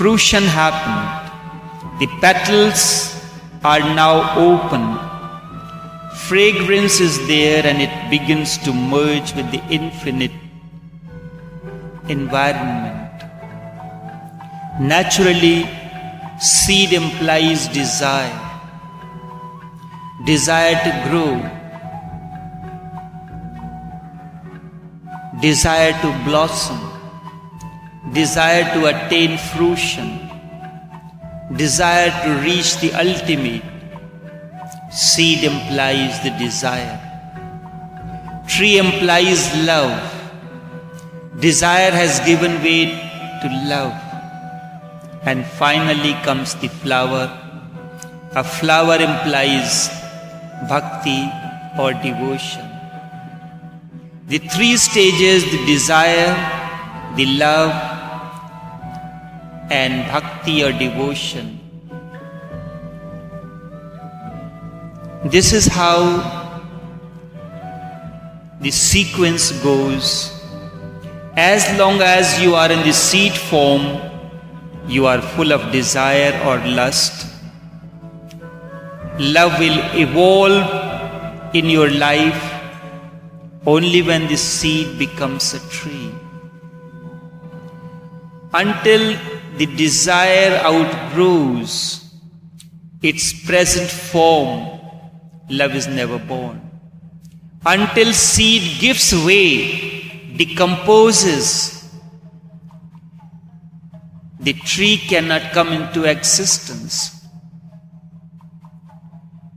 fruition happened. The petals are now open. Fragrance is there and it begins to merge with the infinite environment. Naturally, seed implies desire. Desire to grow. Desire to blossom. Desire to attain fruition. Desire to reach the ultimate. Seed implies the desire. Tree implies love. Desire has given way to love. And finally comes the flower. A flower implies bhakti or devotion. The three stages, the desire, the love, and bhakti or devotion. This is how the sequence goes. As long as you are in the seed form, you are full of desire or lust. Love will evolve in your life only when the seed becomes a tree. Until the desire outgrows its present form, love is never born. Until seed gives way, decomposes, the tree cannot come into existence.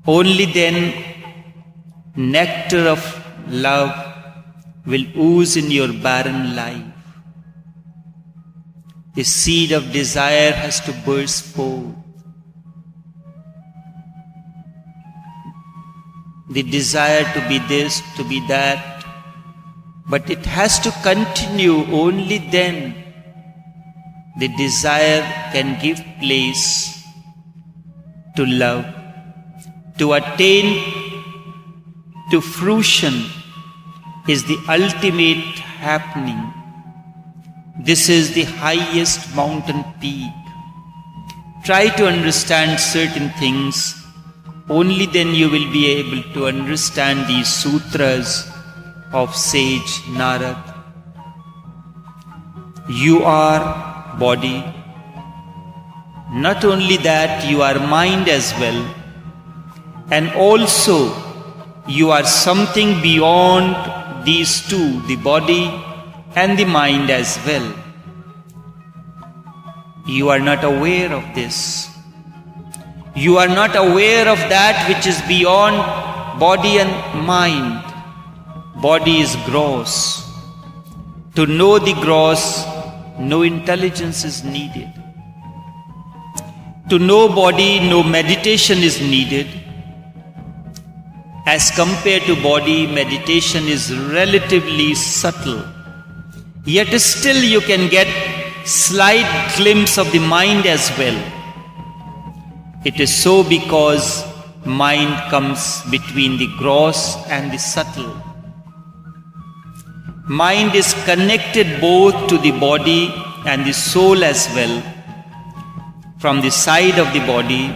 Only then nectar of love will ooze in your barren life. The seed of desire has to burst forth. The desire to be this, to be that, but it has to continue. Only then the desire can give place to love. To attain to fruition is the ultimate happening. This is the highest mountain peak. Try to understand certain things. Only then you will be able to understand these sutras of sage Narad. You are body. Not only that, you are mind as well. And also, you are something beyond these two, the body and the mind as well. You are not aware of this. You are not aware of that which is beyond body and mind. Body is gross. To know the gross, no intelligence is needed. To know body, no meditation is needed. As compared to body, meditation is relatively subtle. Yet still you can get slight glimpse of the mind as well. It is so because mind comes between the gross and the subtle. Mind is connected both to the body and the soul as well. From the side of the body,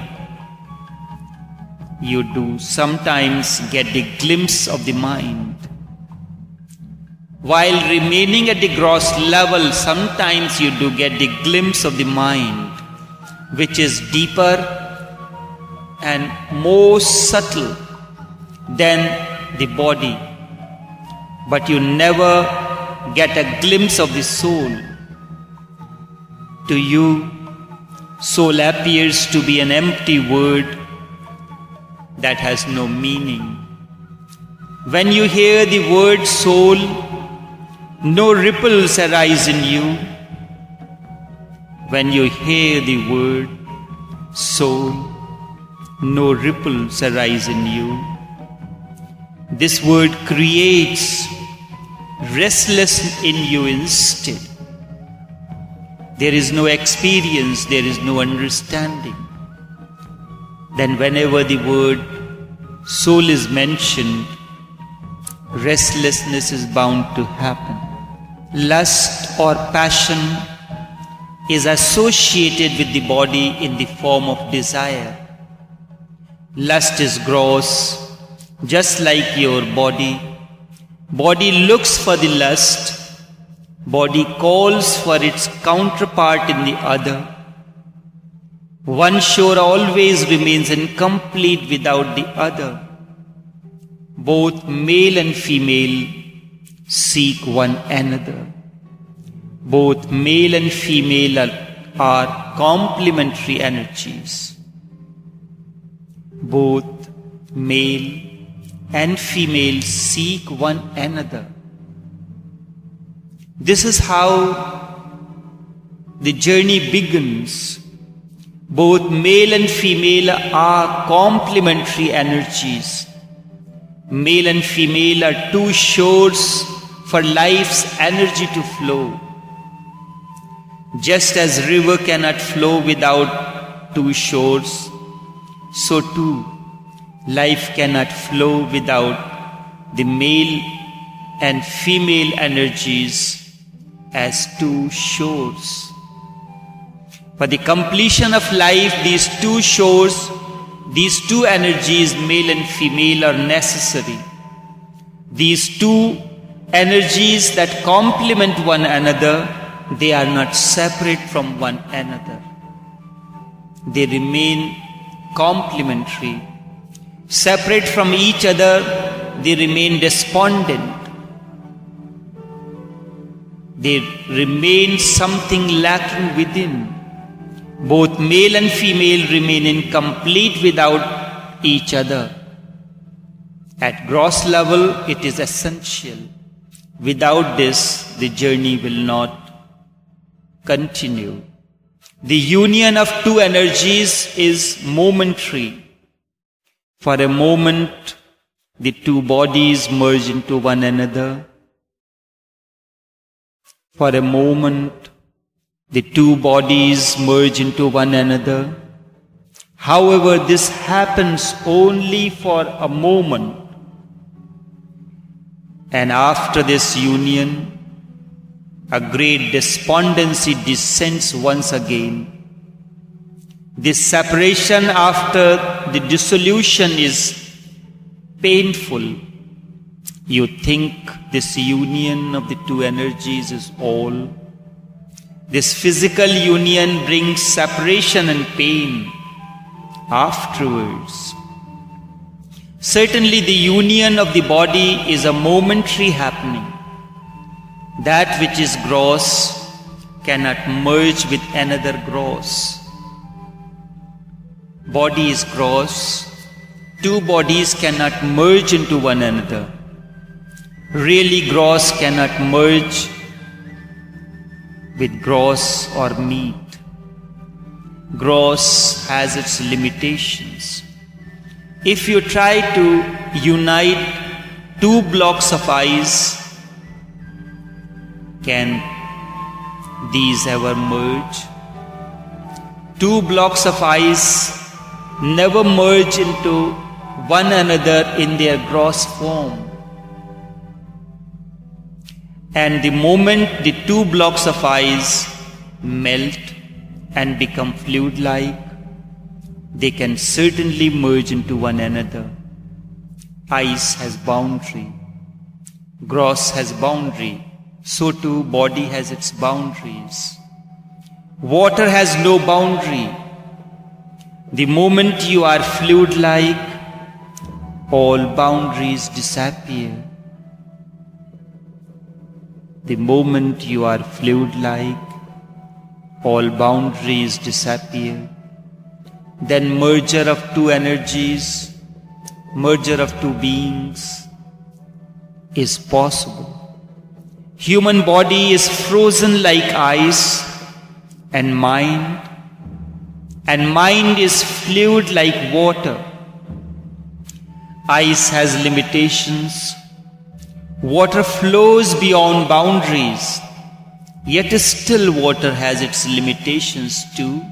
you do sometimes get the glimpse of the mind. While remaining at the gross level, sometimes you do get the glimpse of the mind, which is deeper and more subtle than the body. But you never get a glimpse of the soul. To you, soul appears to be an empty word that has no meaning. When you hear the word soul, no ripples arise in you. When you hear the word soul, no ripples arise in you. This word creates restlessness in you instead. There is no experience, there is no understanding. Then whenever the word soul is mentioned, restlessness is bound to happen. Lust or passion is associated with the body in the form of desire. Lust is gross, just like your body. Body looks for the lust. Body calls for its counterpart in the other. One shore always remains incomplete without the other. Both male and female seek one another. Both male and female are complementary energies. Both male and female seek one another. This is how the journey begins. Both male and female are complementary energies. Male and female are two shores for life's energy to flow. Just as river cannot flow without two shores, so too life cannot flow without the male and female energies as two shores. For the completion of life, these two shores, these two energies, male and female, are necessary. These two energies that complement one another, they are not separate from one another. They remain complementary. Separate from each other, they remain despondent. They remain something lacking within. Both male and female remain incomplete without each other. At gross level, it is essential. Without this, the journey will not continue. The union of two energies is momentary. For a moment, the two bodies merge into one another. For a moment, the two bodies merge into one another. However, this happens only for a moment. And after this union, a great despondency descends once again. This separation after the dissolution is painful. You think this union of the two energies is all. This physical union brings separation and pain afterwards. Certainly the union of the body is a momentary happening. That which is gross cannot merge with another gross. Body is gross. Two bodies cannot merge into one another. Really gross cannot merge with gross or meat. Gross has its limitations. If you try to unite two blocks of ice, can these ever merge? Two blocks of ice never merge into one another in their gross form. And the moment the two blocks of ice melt and become fluid-like, they can certainly merge into one another. Ice has boundary. Gross has boundary. So too body has its boundaries. Water has no boundary. The moment you are fluid-like, all boundaries disappear. The moment you are fluid-like, all boundaries disappear. Then merger of two energies, merger of two beings is possible. Human body is frozen like ice, and mind is fluid like water. Ice has limitations. Water flows beyond boundaries. Yet still water has its limitations too.